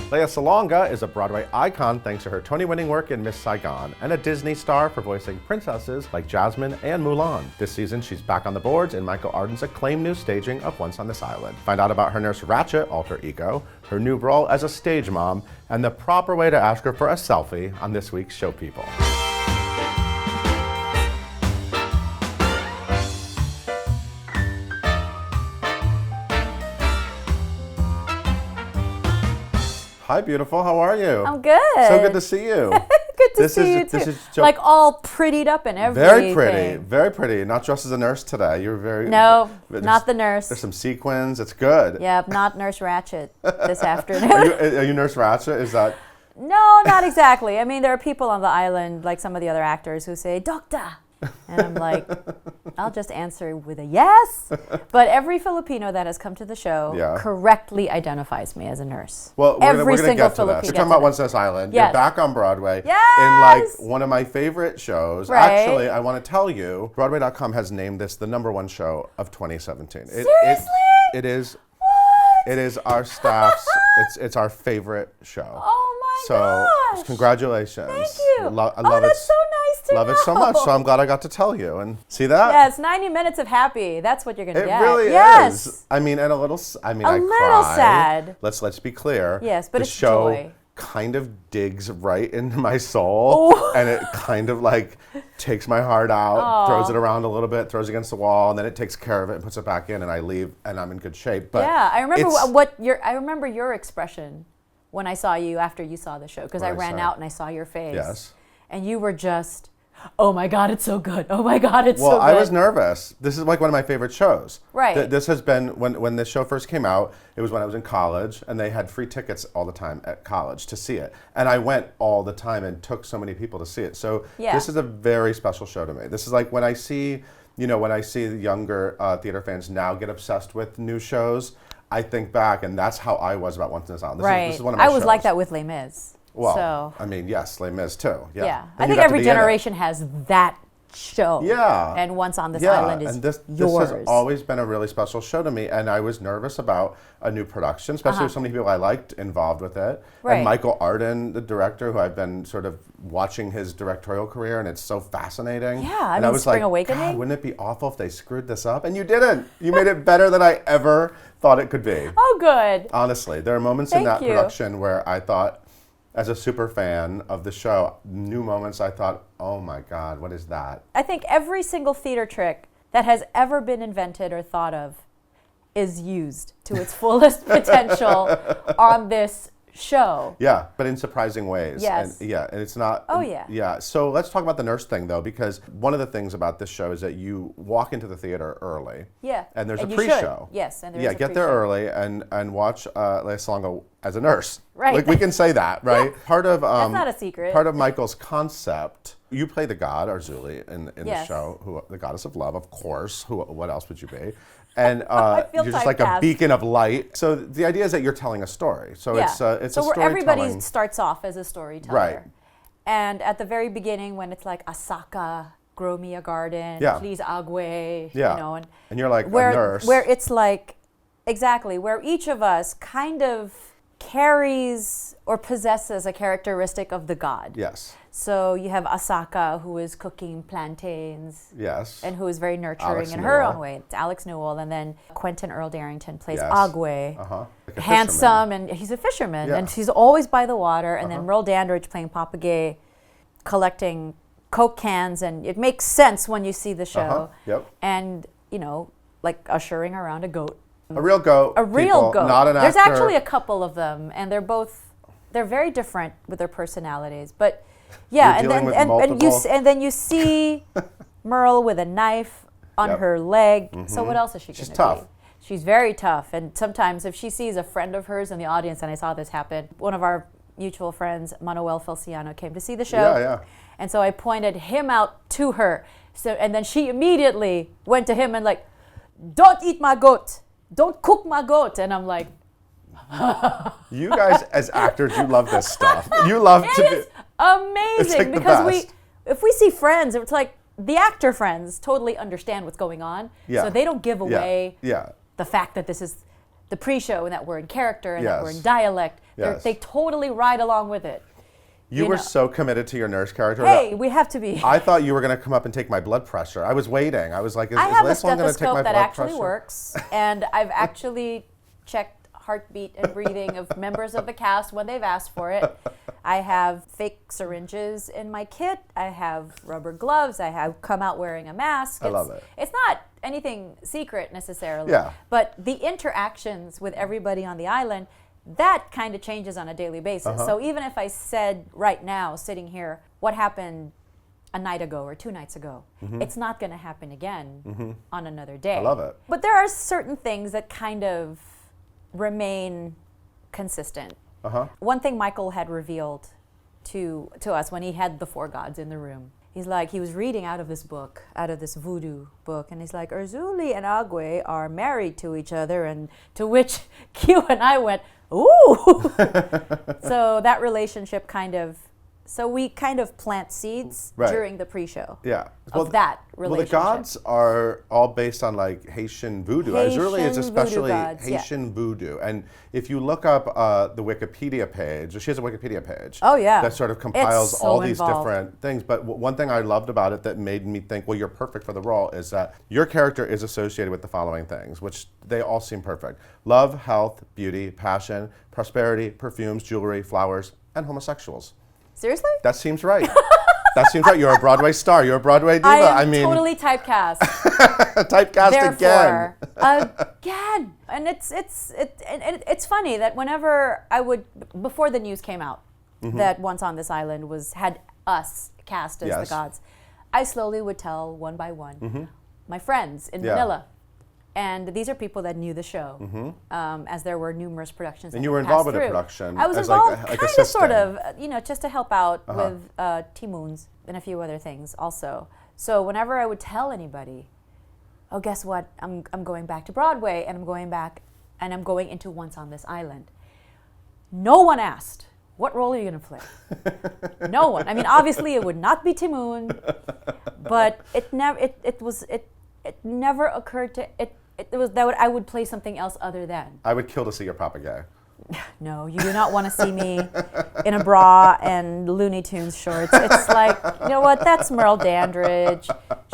Lea Salonga is a Broadway icon thanks to her Tony-winning work in Miss Saigon, and a Disney star for voicing princesses like Jasmine and Mulan. This season, she's back on the boards in Michael Arden's acclaimed new staging of Once on This Island. Find out about her Nurse Ratched alter ego, her new role as a stage mom, and the proper way to ask her for a selfie on this week's Show People. Hi, beautiful. How are you? I'm good. So good to see you. Good to see you too. Like all prettied up and everything. Very pretty. Very pretty. Not dressed as a nurse today. You're very... No, not the nurse. There's some sequins. It's good. Yep, not Nurse Ratched this afternoon. Are you Nurse Ratched? Is that... No, not exactly. I mean, there are people on the island, like some of the other actors, who say, "Doctor." And I'm like, I'll just answer with a yes. But every Filipino that has come to the show correctly identifies me as a nurse. Well, we're gonna get to this. You're talking about Once on This Island. Yes. You're back on Broadway. Yes. In like one of my favorite shows. Right. Actually, I want to tell you, Broadway.com has named this the #1 show of 2017. Seriously? It is. What? It is our staff's. It's our favorite show. Oh my gosh. So congratulations. Thank you. I love that's so nice to love know. it so much. So I'm glad I got to tell you. And see that? Yes, 90 minutes of happy. That's what you're going to get. It really is. I mean, and a little. I mean, I little cry. sad. Let's be clear. Yes, but the it's show joy. Kind of digs right into my soul, and it kind of like takes my heart out, throws it around a little bit, throws it against the wall, and then it takes care of it and puts it back in, and I leave, and I'm in good shape. But yeah, I remember I remember your expression when I saw you after you saw the show, because I ran out and I saw your face. Yes. And you were just, oh my God, it's so good. Oh my God, it's so good. Well, I was nervous. This is like one of my favorite shows. Right. This has been, when this show first came out, it was when I was in college, and they had free tickets all the time at college to see it. And I went all the time and took so many people to see it. So this is a very special show to me. This is like when I see, when I see the younger theater fans now get obsessed with new shows, I think back, and that's how I was about Once on This Island. This is one of my I was shows. like that with Les Mis. Well, so. I mean, yes, Les Mis too. Yeah. I think every generation has that show. Yeah. And Once on This Island is and this yours. has always been a really special show to me, and I was nervous about a new production, especially with so many people I liked involved with it. Right. And Michael Arden, the director, who I've been sort of watching his directorial career, and it's so fascinating. Yeah, I and mean, I was Spring like, Awakening. God, wouldn't it be awful if they screwed this up? And you didn't. You made it better than I ever thought it could be. Oh, good. Honestly, there are moments in that production where I thought, as a super fan of the show, new moments I thought, oh my God, what is that? I think every single theater trick that has ever been invented or thought of is used to its fullest potential on this show. Yeah, but in surprising ways. Yes. And it's not. Oh, yeah. Yeah, so let's talk about the nurse thing, though, because one of the things about this show is that you walk into the theater early. Yeah. And there's a you pre-show. should. Yes, and there's a get there early and watch Lea Salonga as a nurse. Right. Like, we can say that, right? Yeah. Part of That's not a secret. Part of Michael's concept, you play the god, Arzuli, in the Yes. show, the goddess of love, of course. What else would you be? And you're just like a beacon of light. So the idea is that you're telling a story. So it's a storytelling. Everybody starts off as a storyteller. Right. And at the very beginning, when it's like, Asaka, grow me a garden, please agwe, and you're like a nurse. Where it's like, exactly, where each of us kind of carries or possesses a characteristic of the god. Yes. So you have Asaka, who is cooking plantains. Yes. And who is very nurturing Alex in her Newell. own way. It's Alex Newell. And then Quentin Earl Darrington plays Yes. Agwe. Like Handsome, and he's a fisherman. Yeah. And he's always by the water. And then Merle Dandridge playing Papa Gay, collecting Coke cans. And it makes sense when you see the show. Yep. And, like ushering around a goat. A real goat. A real goat. Not an actor. There's actually a couple of them. And they're very different with their personalities. But yeah, and then you see Merle with a knife on her leg. So what else is she going to be? She's tough. She's very tough. And sometimes if she sees a friend of hers in the audience, and I saw this happen, one of our mutual friends, Manuel Feliciano, came to see the show. Yeah. And so I pointed him out to her. So and then she immediately went to him and like, don't eat my goat. Don't cook my goat. And I'm like, you guys as actors, you love this stuff. You love to be amazing. It's like because if we see friends, it's like the actor friends totally understand what's going on. So they don't give away the fact that this is the pre-show and that we're in character and that we're in dialect. They totally ride along with it. You were so committed to your nurse character. Hey, we have to be. I thought you were going to come up and take my blood pressure. I was waiting. I was like, is I have Lea a Salonga going to take my blood pressure? stethoscope that actually works, and I've actually checked heartbeat and breathing of members of the cast when they've asked for it. I have fake syringes in my kit. I have rubber gloves. I have come out wearing a mask. I love it. It's not anything secret necessarily, but the interactions with everybody on the island, that kind of changes on a daily basis. So even if I said right now, sitting here, what happened a night ago or 2 nights ago, it's not going to happen again on another day. I love it. But there are certain things that kind of remain consistent. One thing Michael had revealed to us when he had the 4 gods in the room, he's like, he was reading out of this book, out of this voodoo book, and he's like, Erzulie and Agwe are married to each other, and to which Q and I went, ooh! So that relationship we kind of plant seeds during the pre-show of that relationship. Well, the gods are all based on like Haitian voodoo. Erzulie is especially Haitian voodoo. And if you look up the Wikipedia page, she has a Wikipedia page that sort of compiles all these different things. But one thing I loved about it that made me think, well, you're perfect for the role, is that your character is associated with the following things, which they all seem perfect: love, health, beauty, passion, prosperity, perfumes, jewelry, flowers, and homosexuals. Seriously? That seems right. That seems right. You're a Broadway star. You're a Broadway diva. I am totally typecast. Typecast again. Again. And it's funny that whenever I would, before the news came out that Once on This Island had us cast as the gods, I slowly would tell one by one my friends in Manila. And these are people that knew the show, as there were numerous productions. And you were involved with the production. I was involved, kind of, sort of, just to help out with Timoons and a few other things also. So whenever I would tell anybody, oh, guess what? I'm going back to Broadway, and I'm going into Once on This Island. No one asked, what role are you going to play? No one. I mean, obviously it would not be Timoon, but it never occurred to it. I would play something else other than. I would kill to see your Papa Gay. No, you do not want to see me in a bra and Looney Tunes shorts. It's like, you know what? That's Merle Dandridge.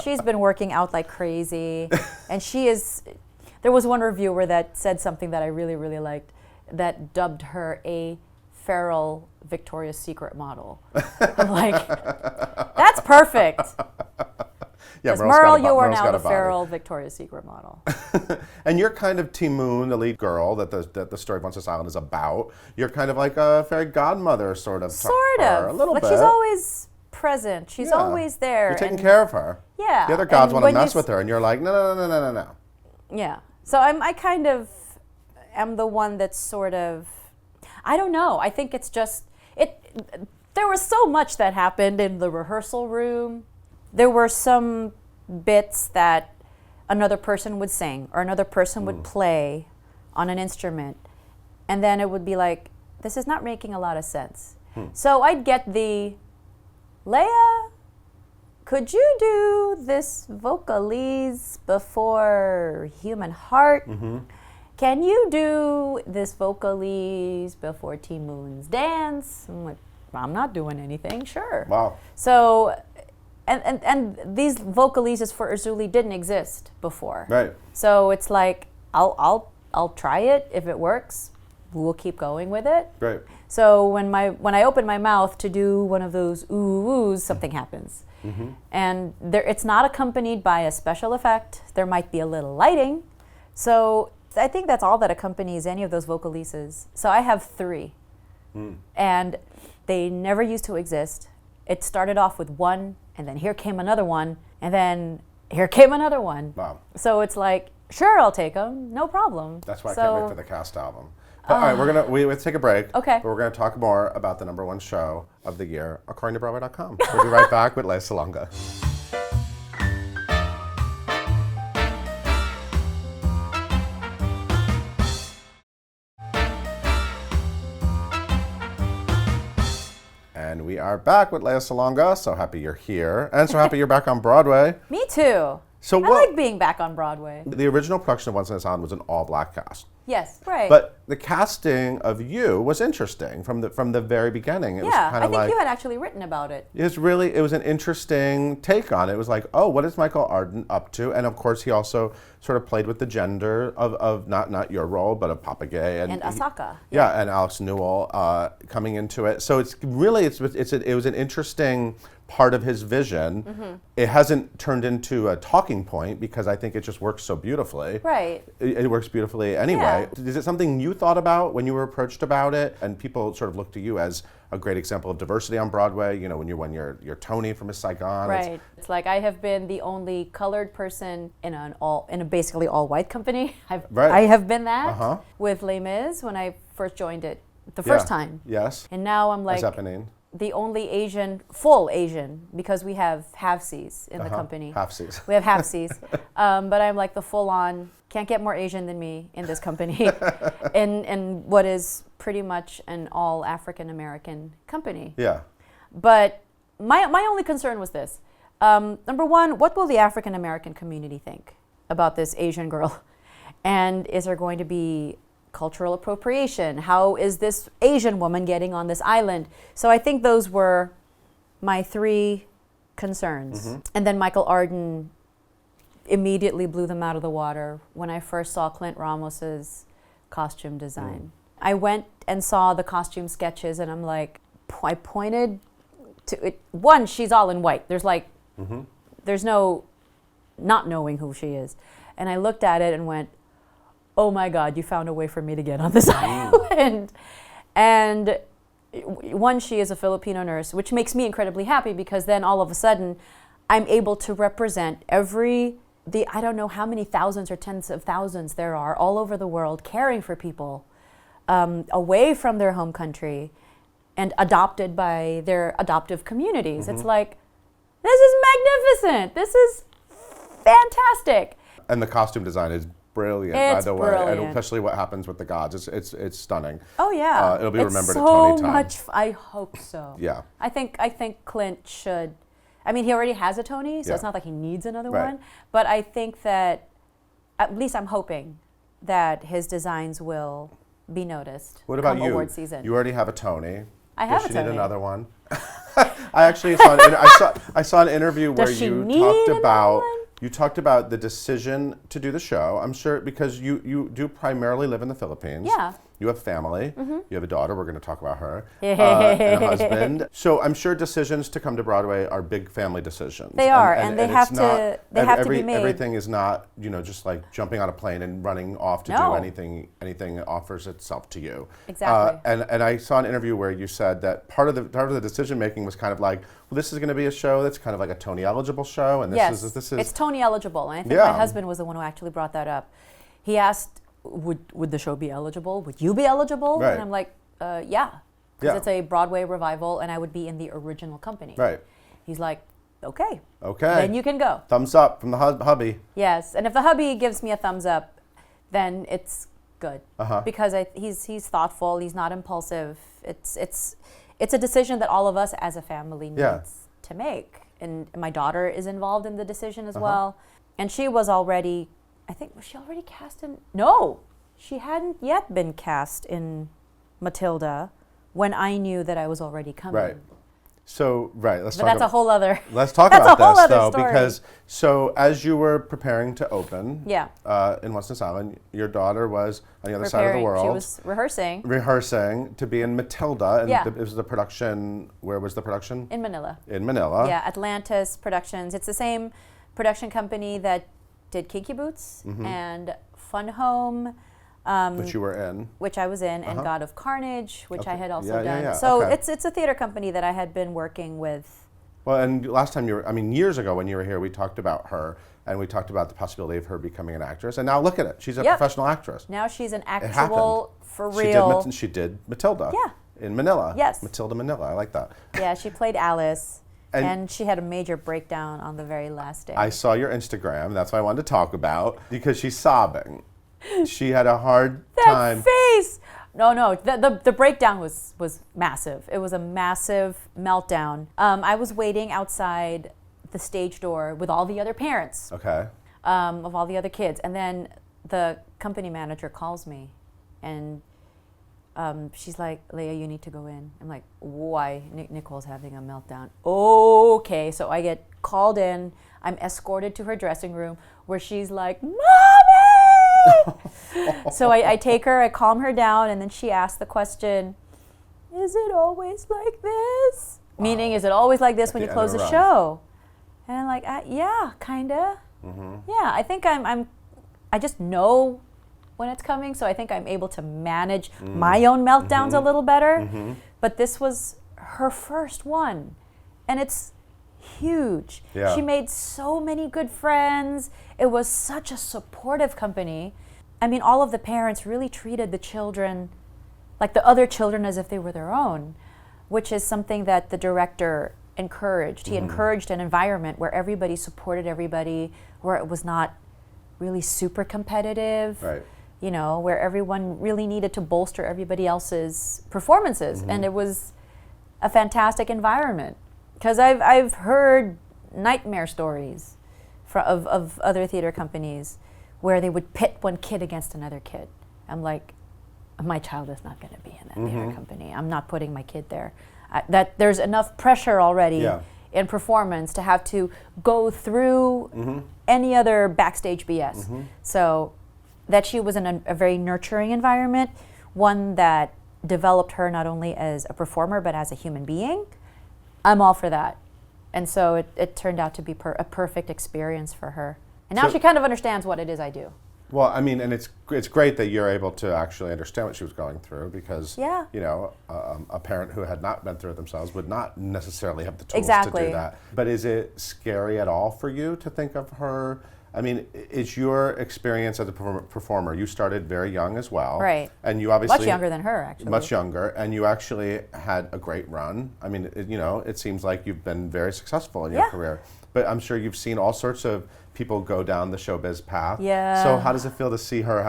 She's been working out like crazy, and she is. There was one reviewer that said something that I really, really liked, that dubbed her a feral Victoria's Secret model. I'm like, that's perfect. Because Merle, you are now the feral Victoria's Secret model. And you're kind of Timoon, the lead girl that the story of Once on This Island is about. You're kind of like a fairy godmother, sort of. A little bit. She's always present. She's always there. You're taking care of her. Yeah. The other gods want to mess with her, and you're like, no. Yeah. So I kind of am the one that's sort of, I don't know. I think it's just, there was so much that happened in the rehearsal room. There were some bits that another person would sing or another person would play on an instrument, and then it would be like, this is not making a lot of sense. So I'd get the, Lea, could you do this vocalese before Human Heart? Can you do this vocalese before Timoon's Dance? I'm like, I'm not doing anything, sure. Wow. So, and these vocalises for Erzulie didn't exist before. Right. So it's like, I'll try it. If it works, we'll keep going with it. Right. So when I open my mouth to do one of those ooh-oos, something happens. And it's not accompanied by a special effect. There might be a little lighting. So I think that's all that accompanies any of those vocalises. So I have 3. And they never used to exist. It started off with 1, and then here came another one, and then here came another one. Wow. So it's like, sure, I'll take them, no problem. That's why I can't wait for the cast album. But, all right, we have to take a break. Okay. But we're going to talk more about the #1 show of the year, according to Broadway.com. We'll be right back with Lea Salonga. And we are back with Lea Salonga. So happy you're here, and so happy you're back on Broadway. Me too. So I like being back on Broadway. The original production of Once on a Island was an all-black cast. Yes, right. But the casting of you was interesting from the very beginning. It was kind of I think you had actually written about it. It was an interesting take on it. It was like, oh, what is Michael Arden up to? And of course, he also sort of played with the gender of not your role, but of Papa Gay and Asaka. Yeah, and Alex Newell coming into it. So it was an interesting part of his vision. Mm-hmm. It hasn't turned into a talking point because I think it just works so beautifully. Right. It works beautifully anyway. Yeah. Is it something you thought about when you were approached about it? And people sort of look to you as a great example of diversity on Broadway. You know, when you won your Tony for Miss Saigon. Right. It's like I have been the only colored person in a basically all white company. I have been that with Les Mis when I first joined it the first time. Yes. And now I'm like the only full Asian, because we have half-Cs in the company. Half-Cs. We have half-Cs. But I'm like the full-on, can't get more Asian than me in this company. in what is pretty much an all African-American company. Yeah. But my only concern was this. Number one, what will the African-American community think about this Asian girl? And is there going to be cultural appropriation? How is this Asian woman getting on this island? So I think those were my three concerns. Mm-hmm. And then Michael Arden immediately blew them out of the water when I first saw Clint Ramos's costume design. I went and saw the costume sketches and I'm like, I pointed to it. One, she's all in white. There's like, there's no not knowing who she is. And I looked at it and went, oh my God, you found a way for me to get on this island. And one, she is a Filipino nurse, which makes me incredibly happy because then all of a sudden I'm able to represent I don't know how many thousands or tens of thousands there are all over the world caring for people away from their home country and adopted by their adoptive communities. It's like, this is magnificent. This is fantastic. And the costume design is brilliant, by the way, and especially what happens with the gods. It's stunning. Oh yeah, it'll be remembered at Tony time. I hope so. Yeah. I think Clint should. I mean, he already has a Tony, so it's not like he needs another one. But I think that, at least I'm hoping that his designs will be noticed. What about you? Award season. You already have a Tony. I have a Tony. Does she need another one? I actually saw an interview where you talked about the decision to do the show. I'm sure because you do primarily live in the Philippines. Yeah. You have family. You have a daughter. We're going to talk about her. And a husband. So I'm sure decisions to come to Broadway are big family decisions. They are, and they have to be made. Everything is not, just like jumping on a plane and running off to do anything that offers itself to you. Exactly. And I saw an interview where you said that part of the decision making was kind of like, well, this is going to be a show that's kind of like a Tony eligible show, and this is it's Tony eligible, and I think my husband was the one who actually brought that up. He asked, would the show be eligible? Would you be eligible? Right. And I'm like, yeah. Because it's a Broadway revival and I would be in the original company. Right. He's like, okay. Then you can go. Thumbs up from the hubby. Yes. And if the hubby gives me a thumbs up, then it's good. Because he's thoughtful. He's not impulsive. It's a decision that all of us as a family needs to make. And my daughter is involved in the decision as well. And she was already... was she already cast in? No, she hadn't yet been cast in Matilda when I knew that I was already coming. Right. So, let's talk about a whole other. Let's talk about this though, story. because as you were preparing to open, in Once on a Island, your daughter was on the other side of the world. She was rehearsing to be in Matilda, and it was the production. Where was the production? In Manila. In Manila. Yeah, Atlantis Productions. It's the same production company that did Kinky Boots and Fun Home, which you were in, which I was in, and God of Carnage, which I had also done. So it's a theater company that I had been working with. Well, and last time years ago when you were here, we talked about her, and we talked about the possibility of her becoming an actress. And now look at it, she's a professional actress. Now she's an actual, for real. She did Matilda. Yeah. In Manila. Yes. Matilda Manila. I like that. Yeah, she played Alice. And she had a major breakdown on the very last day. I saw your Instagram. That's what I wanted to talk about because she's sobbing. She had a hard time. That face! No. The breakdown was massive. It was a massive meltdown. I was waiting outside the stage door with all the other parents. Okay. Of all the other kids. And then the company manager calls me and she's like, Lea, you need to go in. I'm like, why? Nicole's having a meltdown. Okay. So I get called in. I'm escorted to her dressing room where she's like, Mommy! So I take her, I calm her down, and then she asks the question, is it always like this? Wow. Meaning, is it always like this when you close the show? And I'm like, yeah, kinda. Mm-hmm. Yeah, I think I just know when it's coming, so I think I'm able to manage my own meltdowns a little better. Mm-hmm. But this was her first one, and it's huge. Yeah. She made so many good friends. It was such a supportive company. I mean, all of the parents really treated the children like the other children as if they were their own, which is something that the director encouraged. He encouraged an environment where everybody supported everybody, where it was not really super competitive, right. You know, where everyone really needed to bolster everybody else's performances. And it was a fantastic environment. Because I've heard nightmare stories of other theater companies where they would pit one kid against another kid. I'm like, my child is not going to be in that theater company. I'm not putting my kid there. That there's enough pressure already in performance to have to go through any other backstage BS. So that she was in a very nurturing environment, one that developed her not only as a performer but as a human being. I'm all for that. And so it turned out to be a perfect experience for her. And now she kind of understands what it is I do. Well, I mean, and it's great that you're able to actually understand what she was going through because, you know, a parent who had not been through it themselves would not necessarily have the tools to do that. But is it scary at all for you to think of her? I mean, is your experience as a performer, you started very young as well. Right. And you obviously... Much younger than her, actually. Much younger, and you actually had a great run. I mean, you know, it seems like you've been very successful in your career. But I'm sure you've seen all sorts of people go down the showbiz path. Yeah. So how does it feel to see her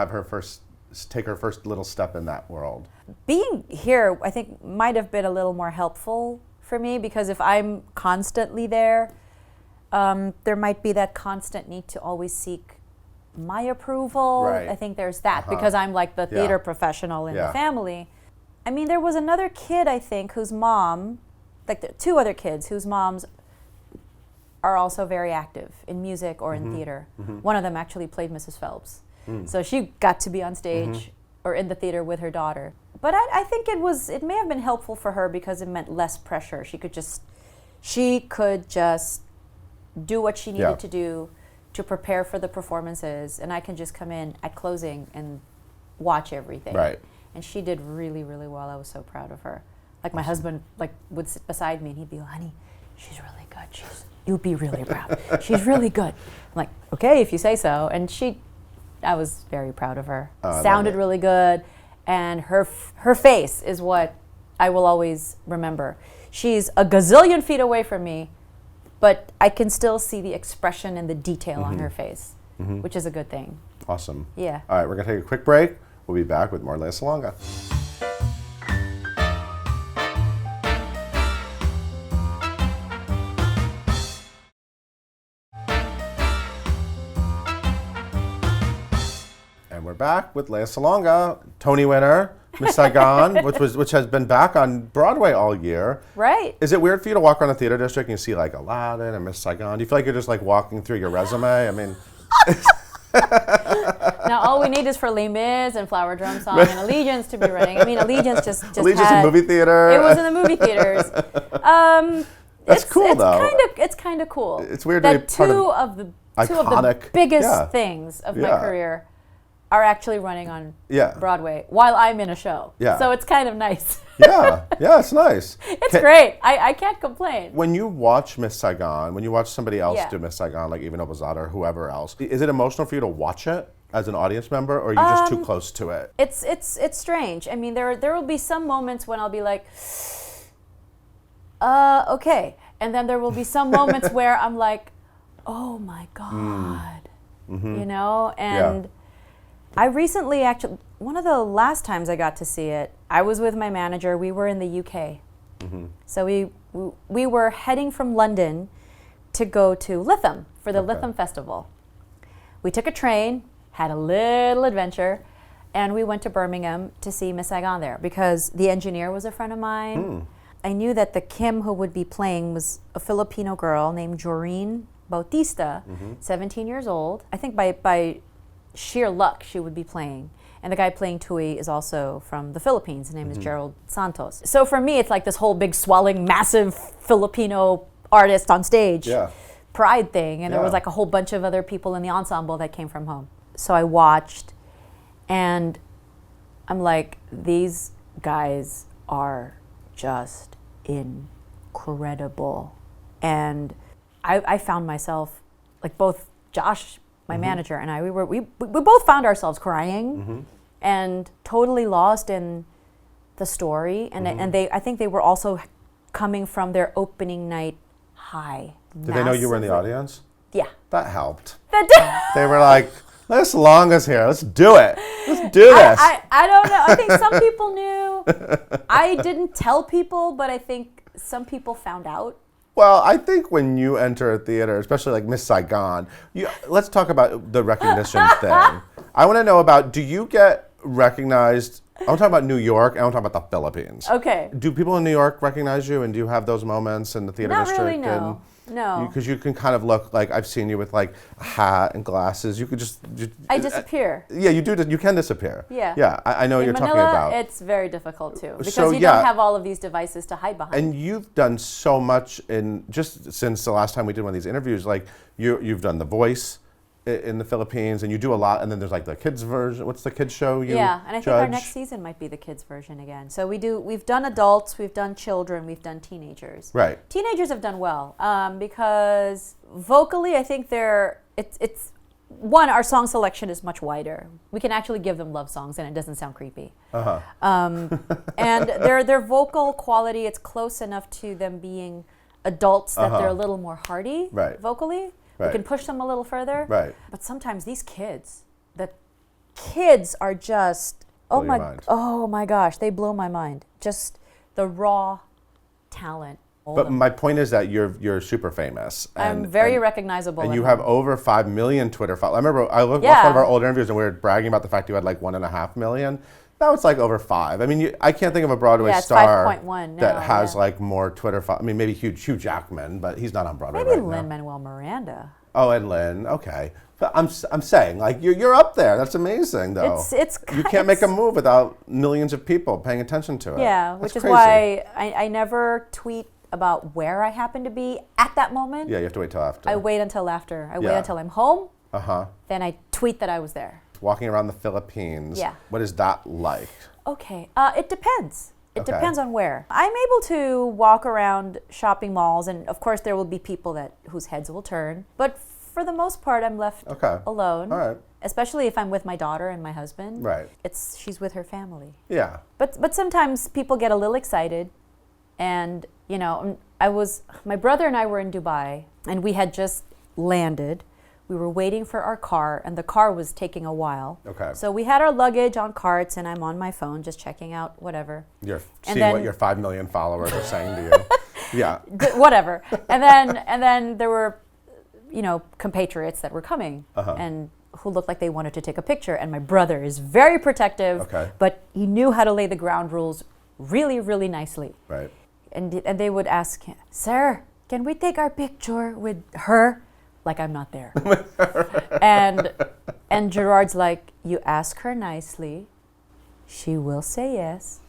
take her first little step in that world? Being here, I think, might have been a little more helpful for me because if I'm constantly there, there might be that constant need to always seek my approval. Right. I think there's that because I'm like the theater professional in the family. I mean, there was another kid, I think, whose mom, like two other kids whose moms are also very active in music or in theater. One of them actually played Mrs. Phelps. So she got to be on stage or in the theater with her daughter. But I think it may have been helpful for her because it meant less pressure. She could just do what she needed to do to prepare for the performances, and I can just come in at closing and watch everything. Right. And she did really, really well. I was so proud of her. Like my husband would sit beside me and he'd be like, honey, she's really good. You'll be really proud. She's really good. I'm like, okay, if you say so. And I was very proud of her. Sounded really good, and her face is what I will always remember. She's a gazillion feet away from me, but I can still see the expression and the detail on her face, which is a good thing. Awesome. Yeah. All right, we're going to take a quick break. We'll be back with more Lea Salonga. And we're back with Lea Salonga, Tony winner, Miss Saigon, which has been back on Broadway all year. Right. Is it weird for you to walk around the theater district and you see like Aladdin and Miss Saigon? Do you feel like you're just like walking through your resume? I mean... Now all we need is for Les Mis and Flower Drum Song and Allegiance to be running. I mean, Allegiance just Allegiance in movie theater. It was in the movie theaters. That's cool though. It's kind of cool. It's weird that to be two of the biggest things of my career are actually running on Broadway while I'm in a show. Yeah. So it's kind of nice. Yeah, it's nice. It's great. I can't complain. When you watch Miss Saigon, when you watch somebody else do Miss Saigon, like even Obazada or whoever else, is it emotional for you to watch it as an audience member, or are you just too close to it? It's strange. I mean, there will be some moments when I'll be like, okay. And then there will be some moments where I'm like, oh my God. You know? And I recently actually, one of the last times I got to see it, I was with my manager. We were in the UK. So we were heading from London to go to Lytham for the Lytham Festival. We took a train, had a little adventure, and we went to Birmingham to see Miss Saigon there because the engineer was a friend of mine. I knew that the Kim who would be playing was a Filipino girl named Joreen Bautista, 17 years old. I think by sheer luck she would be playing. And the guy playing Tui is also from the Philippines. His name is Gerald Santos. So for me, it's like this whole big swelling, massive Filipino artist on stage pride thing. And there was like a whole bunch of other people in the ensemble that came from home. So I watched, and I'm like, these guys are just incredible. And I found myself, like both Josh, my manager, and I, we both found ourselves crying and totally lost in the story. And I think they were also coming from their opening night high. Did they know you were in the audience? Yeah. That helped. They were like, Lea Salonga's here. Let's do it. Let's do this. I don't know. I think some people knew. I didn't tell people, but I think some people found out. Well, I think when you enter a theater, especially like Miss Saigon, let's talk about the recognition thing. I want to know about, do you get recognized? I want to talk about New York, and I want to talk about the Philippines. Okay. Do people in New York recognize you, and do you have those moments in the theater district? Not really, no. No. Because you can kind of look like, I've seen you with like a hat and glasses. You could just... I disappear. Yeah, you do. You can disappear. Yeah. Yeah, I know what you're Manila, talking about. It's very difficult too. Because So, you don't have all of these devices to hide behind. And you've done so much just since the last time we did one of these interviews. Like you've done The Voice in the Philippines, and you do a lot. And then there's like the kids version. What's the kids show you and I think our judge? next season might be the kids version again. So we've done adults, we've done children, we've done teenagers. Right. Teenagers have done well because vocally, I think it's one, our song selection is much wider. We can actually give them love songs, and it doesn't sound creepy. And their vocal quality, it's close enough to them being adults that they're a little more hearty vocally. Right. We can push them a little further. Right. But sometimes these kids, the kids are just, oh my gosh, they blow my mind. Just the raw talent. But my point is that you're super famous. I'm very recognizable. And you have over 5 million Twitter followers. I remember I watched one of our old interviews, and we were bragging about the fact you had like 1.5 million. Now it's like over 5. I mean, I can't think of a Broadway star 5.1 that has like more Twitter followers. I mean, maybe Hugh Jackman, but he's not on Broadway maybe right now. Lin-Manuel Miranda. Oh, and Lin. Okay. But I'm saying, like, you're up there. That's amazing, though. You can't make a move without millions of people paying attention to it. Yeah, which is why I never tweet about where I happen to be at that moment. Yeah, you have to wait till after. I wait until after. I wait until I'm home. Then I tweet that I was there. Walking around the Philippines. Yeah. What is that like? Okay. It depends. It depends on where. I'm able to walk around shopping malls, and of course there will be people whose heads will turn. But for the most part, I'm left alone. All right. Especially if I'm with my daughter and my husband. Right. She's with her family. Yeah. But sometimes people get a little excited, and my brother and I were in Dubai, and we had just landed. We were waiting for our car, and the car was taking a while. Okay. So we had our luggage on carts, and I'm on my phone just checking out whatever. You're seeing what your 5 million followers are saying to you. Yeah. Whatever. And then there were, compatriots that were coming and who looked like they wanted to take a picture. And my brother is very protective, but he knew how to lay the ground rules really, really nicely. Right. And they would ask, "Sir, can we take our picture with her?" Like I'm not there. and Gerard's like, "You ask her nicely, she will say yes.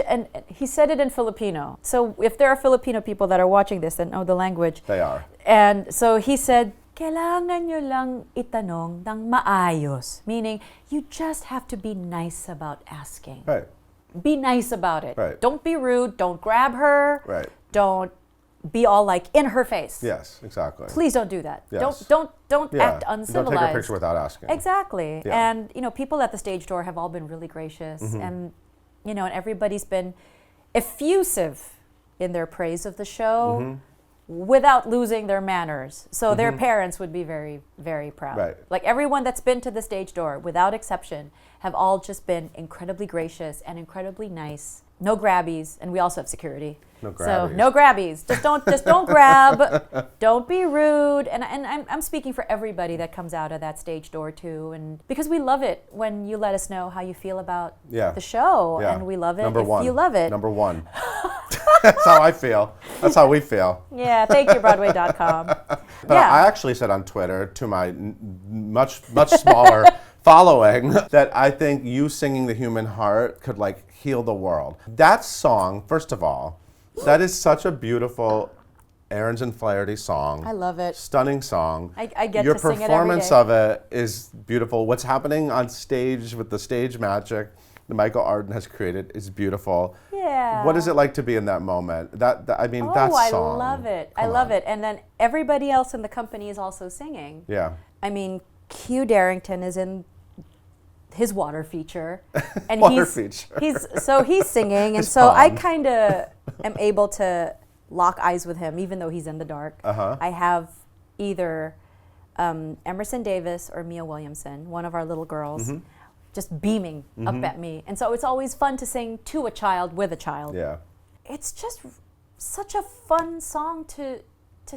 And he said it in Filipino. So if there are Filipino people that are watching this that know the language, they are. And so he said, "Kailangan nyo lang itanong ng maayos," meaning you just have to be nice about asking. Right. Be nice about it. Right. Don't be rude. Don't grab her. Right. Don't be all like in her face. Yes, exactly. Please don't do that. Yes. Don't act uncivilized. Don't take a picture without asking. Exactly. Yeah. And people at the stage door have all been really gracious, and and everybody's been effusive in their praise of the show. without losing their manners. So their parents would be very, very proud. Right. Like everyone that's been to the stage door, without exception, have all just been incredibly gracious and incredibly nice. No grabbies, and we also have security. No grabbies. So no grabbies. Just don't grab. Don't be rude. And I'm speaking for everybody that comes out of that stage door too. And because we love it when you let us know how you feel about the show, and we love it Number one. you love it. Number one. That's how I feel. That's how we feel. Yeah, thank you, Broadway.com. But I actually said on Twitter to my much smaller following that I think you singing The Human Heart could like heal the world. That song, first of all, that is such a beautiful Aarons and Flaherty song. I love it. Stunning song. I get Your to sing it every performance day. of it is beautiful. What's happening on stage with the stage magic that Michael Arden has created is beautiful. Yeah. What is it like to be in that moment? That song. I love it. I love it. And then everybody else in the company is also singing. Yeah. I mean, Q Darrington is in his water feature, and he's singing, and so I kind of am able to lock eyes with him, even though he's in the dark. I have either Emerson Davis or Mia Williamson, one of our little girls, just beaming up at me, and so it's always fun to sing to a child with a child. Yeah. It's just such a fun song to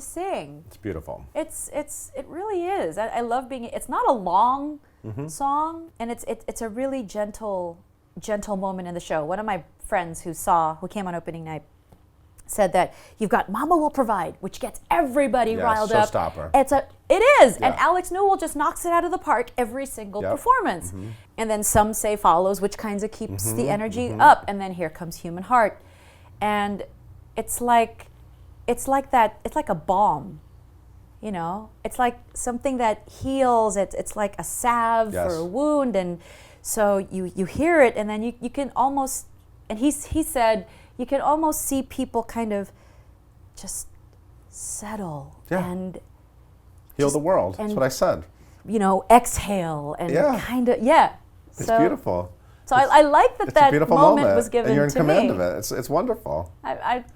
sing. It's beautiful. It really is. I love being. It's not a long song, and it's a really gentle moment in the show. One of my friends who came on opening night said that you've got Mama Will Provide, which gets everybody riled up. Showstopper. It is, and Alex Newell just knocks it out of the park every single performance. And then Some Say Follows, which kind of keeps the energy up, and then here comes Human Heart, and it's like that. It's like a balm. You know, it's like something that heals. It's like a salve for a wound, and so you hear it, and then you can almost. And he said you can almost see people kind of just settle and heal the world. That's what I said. You know, exhale and kind of It's beautiful. So I like that moment was given to me. And you're in command of it. It's wonderful.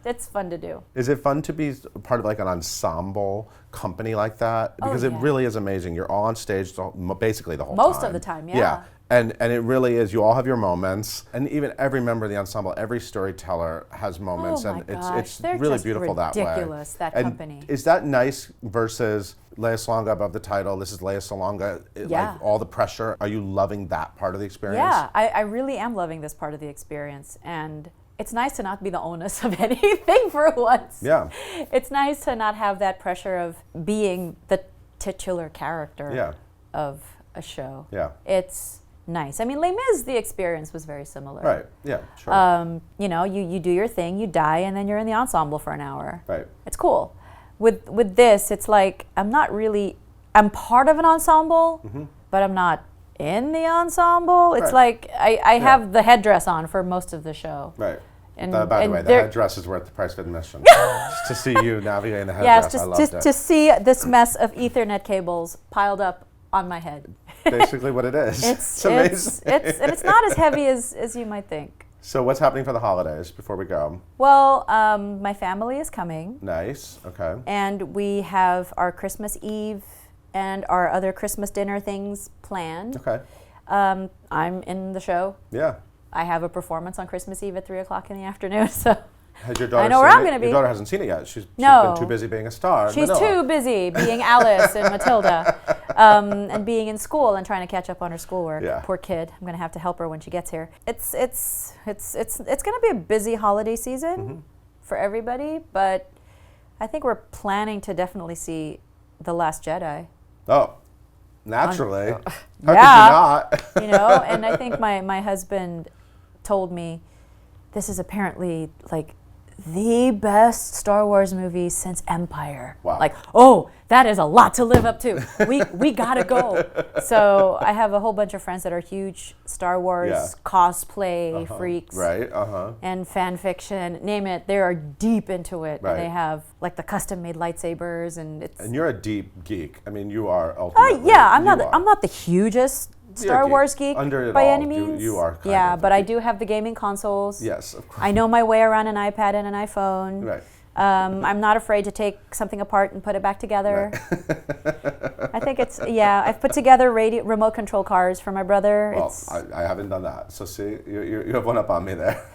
It's fun to do. Is it fun to be part of like an ensemble company like that? Because it really is amazing. You're all on stage basically the whole time. Most of the time, yeah. Yeah. And it really is. You all have your moments, and even every member of the ensemble, every storyteller has moments, Oh my and gosh, it's they're really just beautiful that way. ridiculous, that And company. Is that nice versus Lea Salonga above the title? This is Lea Salonga. Like all the pressure. Are you loving that part of the experience? Yeah, I really am loving this part of the experience, and it's nice to not be the onus of anything for once. Yeah. It's nice to not have that pressure of being the titular character of a show. Yeah. It's nice. I mean, Les Mis, the experience was very similar. Right. Yeah. Sure. You know, you do your thing, you die, and then you're in the ensemble for an hour. Right. It's cool. With this, it's like I'm part of an ensemble, but I'm not in the ensemble. It's like I have the headdress on for most of the show. Right. And, by the way, the headdress is worth the price of admission. Just to see you navigating the headdress, I loved it. To see this mess of Ethernet cables piled up on my head. Basically what it is. It's amazing. And it's not as heavy as you might think. So what's happening for the holidays before we go? Well, my family is coming. Nice. Okay. And we have our Christmas Eve and our other Christmas dinner things planned. Okay. I'm in the show. Yeah. I have a performance on Christmas Eve at 3:00 in the afternoon. So has your daughter I know where I'm going to be. Your daughter hasn't seen it yet. She's No. been too busy being a star. She's too busy being Alice and Matilda, and being in school and trying to catch up on her schoolwork. Yeah. Poor kid. I'm going to have to help her when she gets here. It's going to be a busy holiday season for everybody, but I think we're planning to definitely see The Last Jedi. Oh, naturally. How could you Yeah. not? You know, and I think my husband told me this is apparently like the best Star Wars movie since Empire. Wow. Like, oh, that is a lot to live up to. We gotta go. So I have a whole bunch of friends that are huge Star Wars cosplay freaks. Right. And fan fiction, name it. They are deep into it. Right. And they have like the custom made lightsabers, and it's. And you're a deep geek. I mean, you are ultimately. Yeah, I'm not the hugest Star Wars geek Under it by all, any means. You are but I do have the gaming consoles. Yes, of course. I know my way around an iPad and an iPhone. Right. I'm not afraid to take something apart and put it back together. I think it's, I've put together remote control cars for my brother. Well, I haven't done that. So see, you have one up on me there.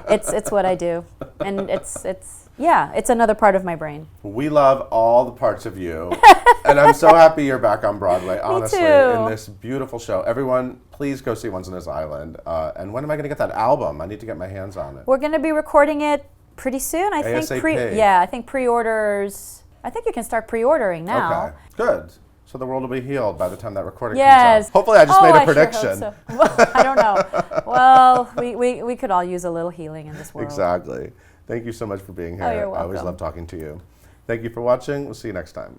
It's what I do. And it's another part of my brain. We love all the parts of you. And I'm so happy you're back on Broadway, honestly, in this beautiful show. Everyone, please go see Once on This Island. And when am I going to get that album? I need to get my hands on it. We're going to be recording it pretty soon. I think I think pre-orders. I think you can start pre-ordering now. Okay, good. So the world will be healed by the time that recording comes out. Hopefully, I just made a prediction. Sure hope so. Well, I don't know. Well, we could all use a little healing in this world. Exactly. Thank you so much for being here. Oh, you're welcome. I always love talking to you. Thank you for watching. We'll see you next time.